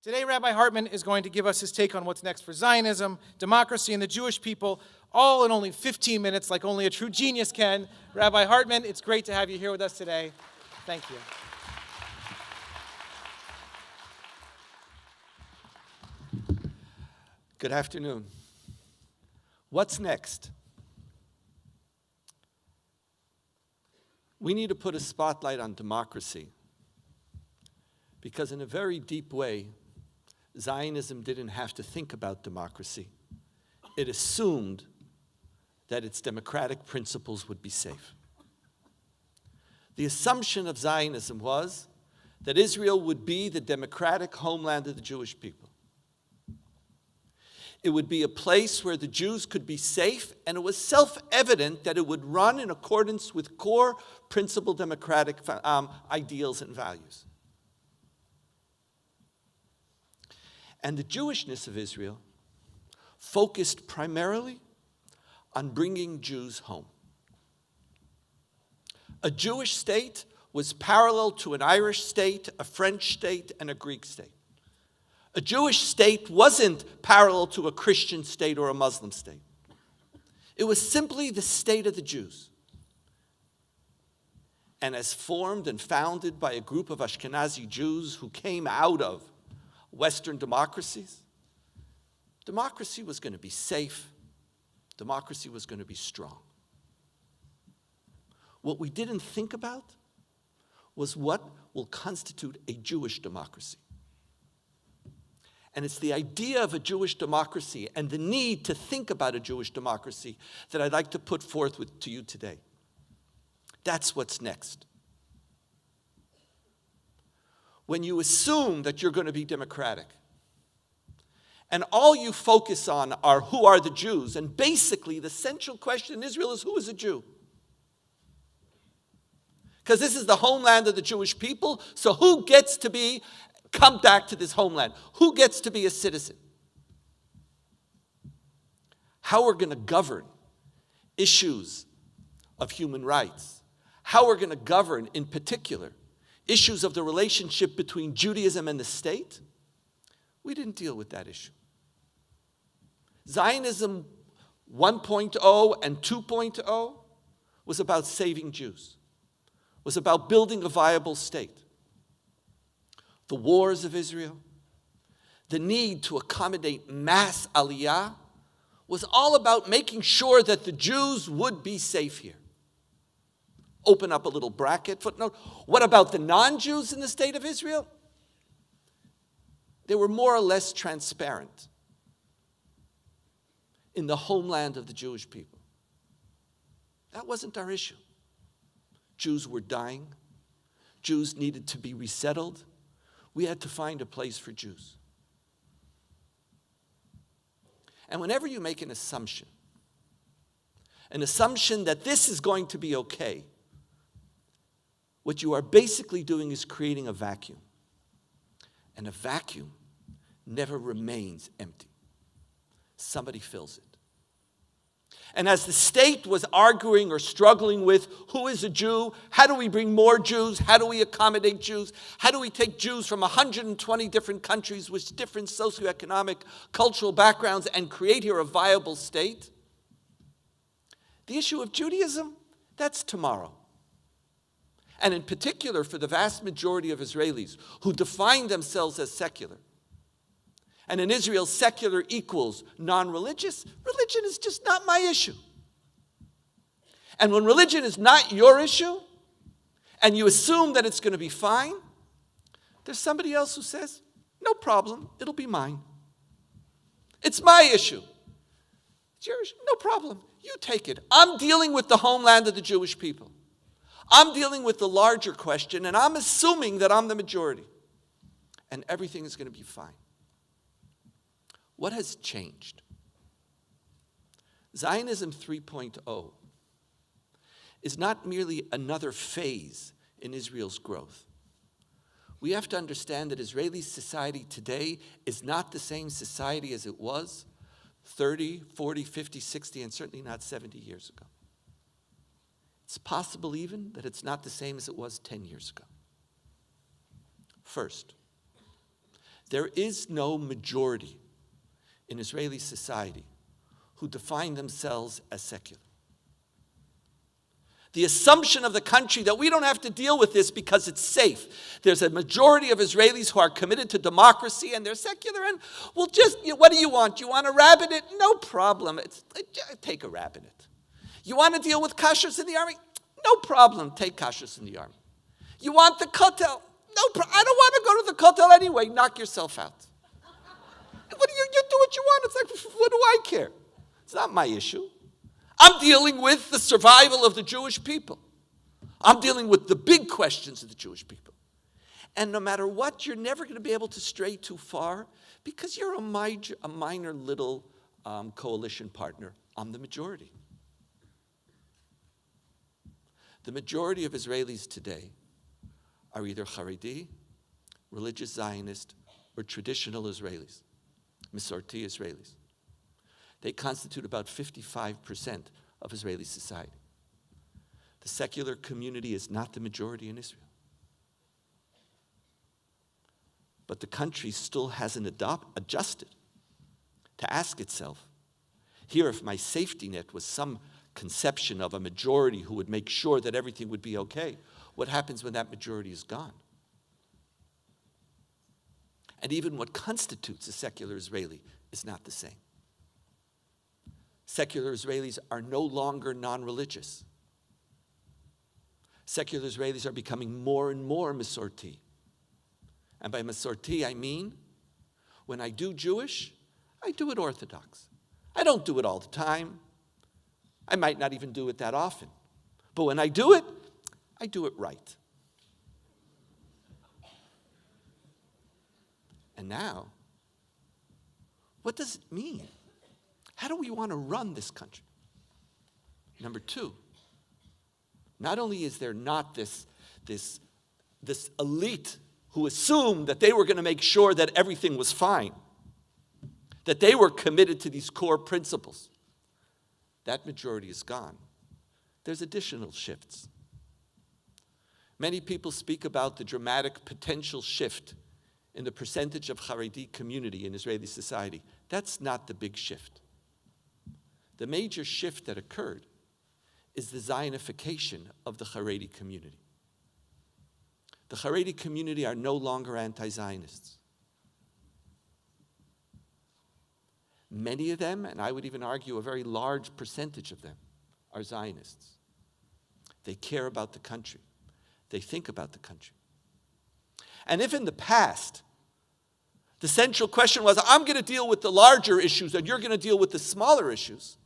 Today, Rabbi Hartman is going to give us his take on what's next for Zionism, democracy, and the Jewish people, all in only 15 minutes, like only a true genius can. Rabbi Hartman, it's great to have you here with us today. Thank you. Good afternoon. What's next? We need to put a spotlight on democracy because in a very deep way, Zionism didn't have to think about democracy. It assumed that its democratic principles would be safe. The assumption of Zionism was that Israel would be the democratic homeland of the Jewish people. It would be a place where the Jews could be safe, and it was self-evident that it would run in accordance with core principal democratic ideals and values. And the Jewishness of Israel focused primarily on bringing Jews home. A Jewish state was parallel to an Irish state, a French state, and a Greek state. A Jewish state wasn't parallel to a Christian state or a Muslim state. It was simply the state of the Jews. And as formed and founded by a group of Ashkenazi Jews who came out of Western democracies, democracy was going to be safe. Democracy was going to be strong. What we didn't think about was what will constitute a Jewish democracy. And it's the idea of a Jewish democracy and the need to think about a Jewish democracy that I'd like to put forth to you today. That's what's next. When you assume that you're going to be democratic, and all you focus on are who are the Jews, and basically the central question in Israel is who is a Jew? Because this is the homeland of the Jewish people, so who gets to come back to this homeland? Who gets to be a citizen? How we're going to govern issues of human rights. How we're going to govern, in particular, issues of the relationship between Judaism and the state. We didn't deal with that issue. Zionism 1.0 and 2.0 was about saving Jews, was about building a viable state. The wars of Israel, the need to accommodate mass aliyah, was all about making sure that the Jews would be safe here. Open up a little bracket, footnote. What about the non-Jews in the state of Israel? They were more or less transparent in the homeland of the Jewish people. That wasn't our issue. Jews were dying. Jews needed to be resettled. We had to find a place for Jews. And whenever you make an assumption that this is going to be okay, what you are basically doing is creating a vacuum. And a vacuum never remains empty. Somebody fills it. And as the state was arguing or struggling with who is a Jew, how do we bring more Jews, how do we accommodate Jews, how do we take Jews from 120 different countries with different socioeconomic, cultural backgrounds and create here a viable state? The issue of Judaism, that's tomorrow. And in particular for the vast majority of Israelis who define themselves as secular. And in Israel, secular equals non-religious. Religion is just not my issue. And when religion is not your issue, and you assume that it's going to be fine, there's somebody else who says, no problem, it'll be mine. It's my issue. It's your issue, no problem, you take it. I'm dealing with the homeland of the Jewish people. I'm dealing with the larger question, and I'm assuming that I'm the majority. And everything is going to be fine. What has changed? Zionism 3.0 is not merely another phase in Israel's growth. We have to understand that Israeli society today is not the same society as it was 30, 40, 50, 60, and certainly not 70 years ago. It's possible even that it's not the same as it was 10 years ago. First, There is no majority in Israeli society who define themselves as secular. The assumption of the country that we don't have to deal with this because it's safe. There's a majority of Israelis who are committed to democracy and they're secular, and well, just, what do you want? You want a rabbinate? No problem. Take a rabbinate. You want to deal with kashrus in the army? No problem. Take kashrus in the army. You want the kotel? No problem. I don't want to go to the kotel anyway. Knock yourself out. What do you do what you want? It's like, what do I care? It's not my issue. I'm dealing with the survival of the Jewish people. I'm dealing with the big questions of the Jewish people. And no matter what, you're never going to be able to stray too far because you're a minor little coalition partner. I'm the majority. The majority of Israelis today are either Haredi, religious Zionist, or traditional Israelis, Masorti Israelis. They constitute about 55% of Israeli society. The secular community is not the majority in Israel. But the country still hasn't adjusted to ask itself, here, if my safety net was some conception of a majority who would make sure that everything would be okay, what happens when that majority is gone? And even what constitutes a secular Israeli is not the same. Secular Israelis are no longer non-religious. Secular Israelis are becoming more and more Masorti. And by Masorti, I mean, when I do Jewish, I do it Orthodox. I don't do it all the time. I might not even do it that often. But when I do it right. And now, what does it mean? How do we want to run this country? Number two, not only is there not this elite who assumed that they were going to make sure that everything was fine, that they were committed to these core principles. That majority is gone. There's additional shifts. Many people speak about the dramatic potential shift in the percentage of Haredi community in Israeli society. That's not the big shift. The major shift that occurred is the Zionification of the Haredi community. The Haredi community are no longer anti-Zionists. Many of them, and I would even argue a very large percentage of them, are Zionists. They care about the country. They think about the country. And if in the past, the central question was, I'm going to deal with the larger issues and you're going to deal with the smaller issues,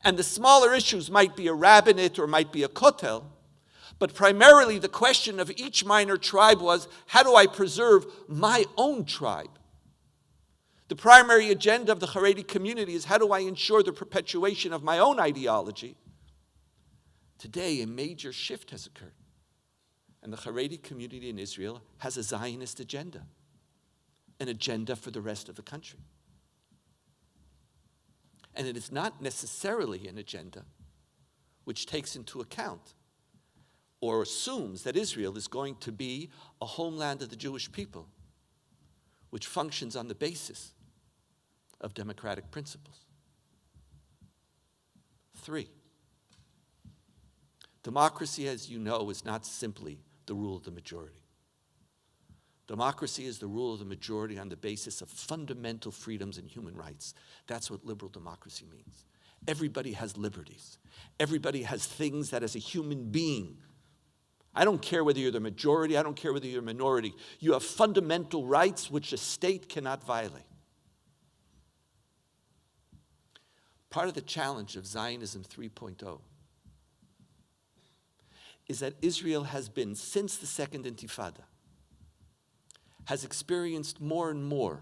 and the smaller issues might be a rabbinate or might be a kotel, but primarily the question of each minor tribe was, how do I preserve my own tribe? The primary agenda of the Haredi community is, how do I ensure the perpetuation of my own ideology? Today, a major shift has occurred. And the Haredi community in Israel has a Zionist agenda, an agenda for the rest of the country. And it is not necessarily an agenda which takes into account or assumes that Israel is going to be a homeland of the Jewish people, which functions on the basis of democratic principles. 3, democracy, as you know, is not simply the rule of the majority. Democracy is the rule of the majority on the basis of fundamental freedoms and human rights. That's what liberal democracy means. Everybody has liberties. Everybody has things that as a human being, I don't care whether you're the majority, I don't care whether you're a minority, you have fundamental rights which a state cannot violate. Part of the challenge of Zionism 3.0 is that Israel has been, since the Second Intifada, has experienced more and more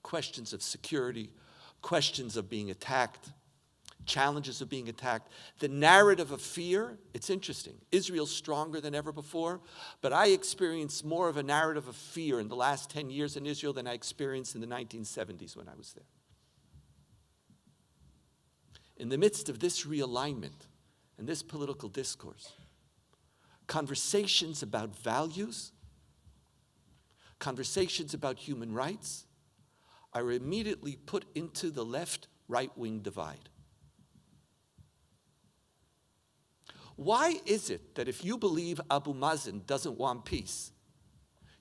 questions of security, questions of being attacked, challenges of being attacked. The narrative of fear, it's interesting. Israel's stronger than ever before, but I experienced more of a narrative of fear in the last 10 years in Israel than I experienced in the 1970s when I was there. In the midst of this realignment and this political discourse, conversations about values, conversations about human rights are immediately put into the left-right-wing divide. Why is it that if you believe Abu Mazen doesn't want peace,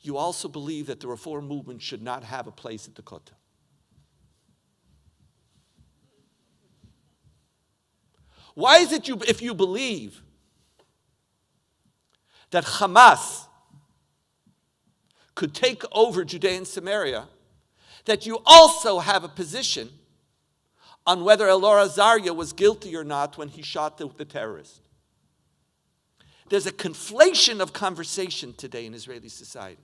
you also believe that the Reform movement should not have a place at the Kotel? Why is it if you believe that Hamas could take over Judea and Samaria, that you also have a position on whether Elor Azaria was guilty or not when he shot the terrorist? There's a conflation of conversation today in Israeli society,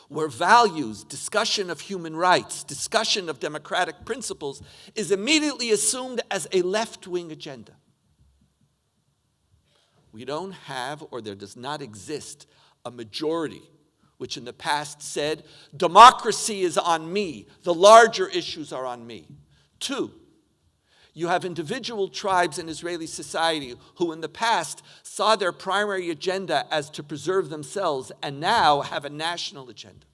where values, discussion of human rights, discussion of democratic principles is immediately assumed as a left-wing agenda. We don't have, or there does not exist, a majority which in the past said, democracy is on me, the larger issues are on me. 2, you have individual tribes in Israeli society who in the past saw their primary agenda as to preserve themselves and now have a national agenda.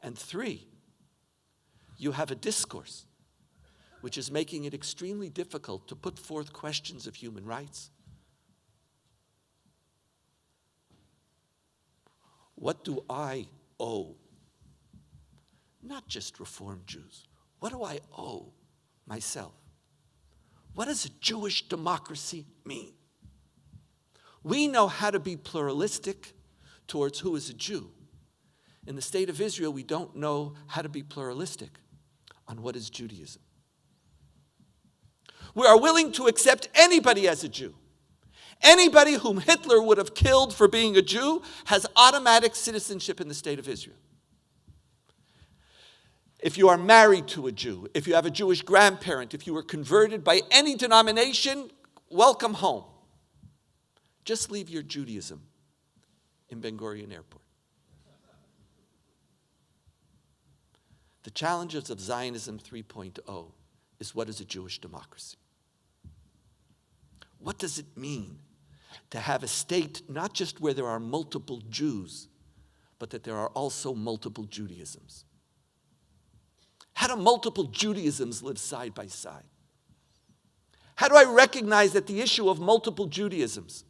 And 3, you have a discourse which is making it extremely difficult to put forth questions of human rights. What do I owe? Not just Reform Jews. What do I owe myself? What does a Jewish democracy mean? We know how to be pluralistic towards who is a Jew. In the state of Israel, we don't know how to be pluralistic on what is Judaism. We are willing to accept anybody as a Jew. Anybody whom Hitler would have killed for being a Jew has automatic citizenship in the state of Israel. If you are married to a Jew, if you have a Jewish grandparent, if you were converted by any denomination, welcome home. Just leave your Judaism in Ben Gurion Airport. The challenges of Zionism 3.0 is, what is a Jewish democracy? What does it mean to have a state not just where there are multiple Jews, but that there are also multiple Judaisms? How do multiple Judaisms live side by side? How do I recognize that the issue of multiple Judaisms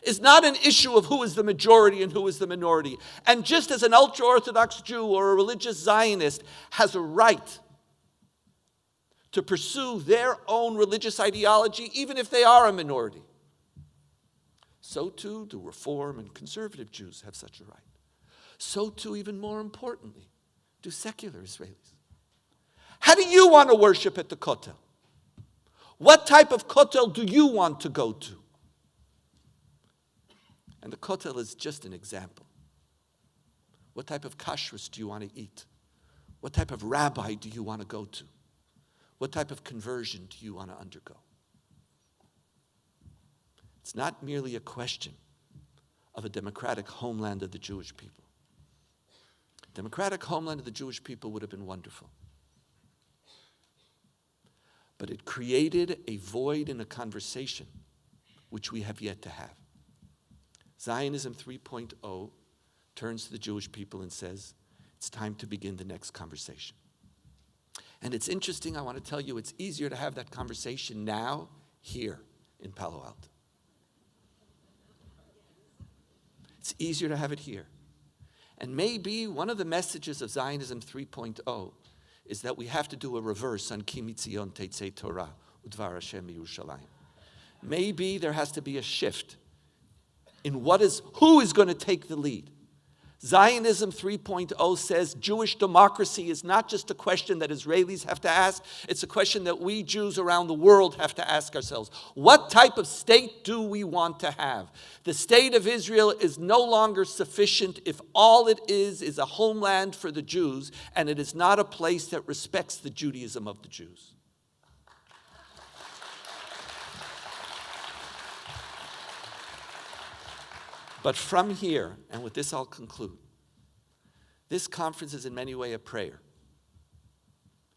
is not an issue of who is the majority and who is the minority? And just as an ultra-Orthodox Jew or a religious Zionist has a right to pursue their own religious ideology, even if they are a minority, so too do Reform and conservative Jews have such a right. So too, even more importantly, do secular Israelis. How do you want to worship at the Kotel? What type of Kotel do you want to go to? And the Kotel is just an example. What type of kashrus do you want to eat? What type of rabbi do you want to go to? What type of conversion do you want to undergo? It's not merely a question of a democratic homeland of the Jewish people. Democratic homeland of the Jewish people would have been wonderful. But it created a void in a conversation which we have yet to have. Zionism 3.0 turns to the Jewish people and says, it's time to begin the next conversation. And it's interesting, I want to tell you, it's easier to have that conversation now, here in Palo Alto. It's easier to have it here. And maybe one of the messages of Zionism 3.0 is that we have to do a reverse on Ki Mitzion Teitzei Torah, Udvar Hashem Yerushalayim. Maybe there has to be a shift in who is going to take the lead. Zionism 3.0 says Jewish democracy is not just a question that Israelis have to ask, it's a question that we Jews around the world have to ask ourselves. What type of state do we want to have? The state of Israel is no longer sufficient if all it is a homeland for the Jews, and it is not a place that respects the Judaism of the Jews. But from here, and with this I'll conclude, this conference is in many ways a prayer.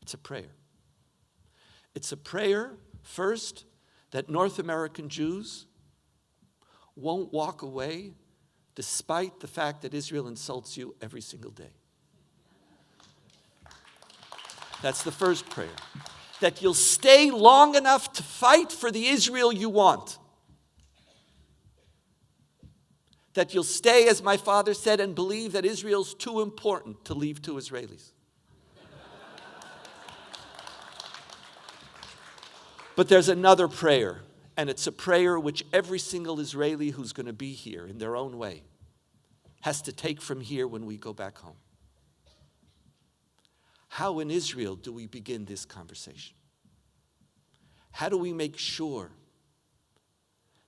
It's a prayer. It's a prayer, first, that North American Jews won't walk away despite the fact that Israel insults you every single day. That's the first prayer. That you'll stay long enough to fight for the Israel you want. That you'll stay, as my father said, and believe that Israel's too important to leave to Israelis. But there's another prayer, and it's a prayer which every single Israeli who's going to be here in their own way has to take from here when we go back home. How in Israel do we begin this conversation? How do we make sure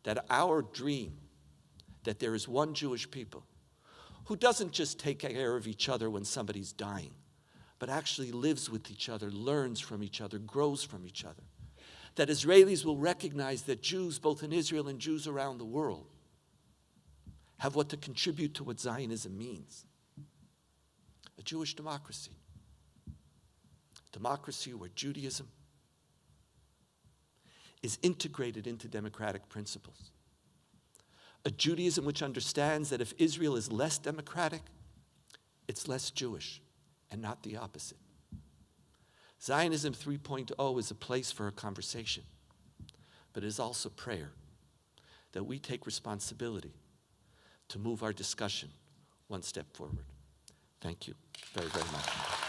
that our dream, that there is one Jewish people who doesn't just take care of each other when somebody's dying, but actually lives with each other, learns from each other, grows from each other? That Israelis will recognize that Jews, both in Israel and Jews around the world, have what to contribute to what Zionism means. A Jewish democracy. A democracy where Judaism is integrated into democratic principles. A Judaism which understands that if Israel is less democratic, it's less Jewish, and not the opposite. Zionism 3.0 is a place for a conversation, but it is also prayer, that we take responsibility to move our discussion one step forward. Thank you very, very much.